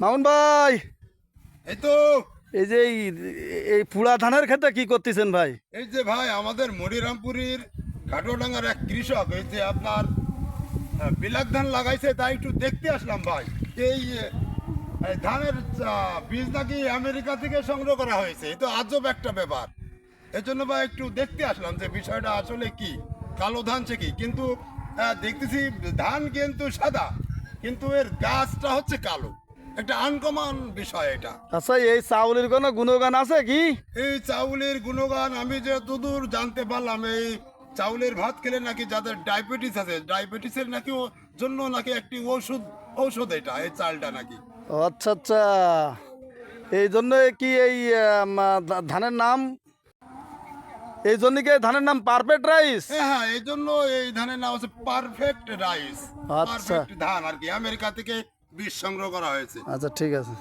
মামুন ভাই, এই তো এই যে এই পুরা ধানের ক্ষেত্রে কি করতেছেন ভাই? এই যে ভাই আমাদের মনিরামপুরের ঘাটোডাঙ্গার এক কৃষক এই যে আপনার বিলাক ধান লাগাইছে তাই একটু দেখতে আসলাম ভাই। এই এই ধানের বীজ নাকি আমেরিকা থেকে সংগ্রহ করা হয়েছে, এই তো আজব একটা ব্যাপার। এজন্য ভাই একটু দেখতে আসলাম যে বিষয়টা আসলে কি, কালো ধান সে কি, কিন্তু দেখতেছি ধান কিন্তু সাদা, কিন্তু এর গাছটা হচ্ছে কালো। একটা আনকমন বিষয় এটা। আচ্ছা, এই চাউলের কোনো গুণগান আছে কি? এই চাউলের গুণগান আমি যে যতদূর জানতে পারলাম, এই চাউলের ভাত খেলে নাকি যাদের ডায়াবেটিস আছে, ডায়াবেটিসের নাকি জন্য নাকি একটি ঔষধ এটা, এই চালটা নাকি। ও আচ্ছা আচ্ছা, এই জন্য কি এই ধানের নাম, এই জন্য কি এই ধানের নাম পারফেক্ট রাইস? হ্যাঁ হ্যাঁ, এই জন্য এই ধানের নাম হচ্ছে পারফেক্ট রাইস। আচ্ছা পারফেক্ট ধান আর কি, আমেরিকা থেকে বীজ সংগ্রহ করা হয়েছে। আচ্ছা, ঠিক আছে।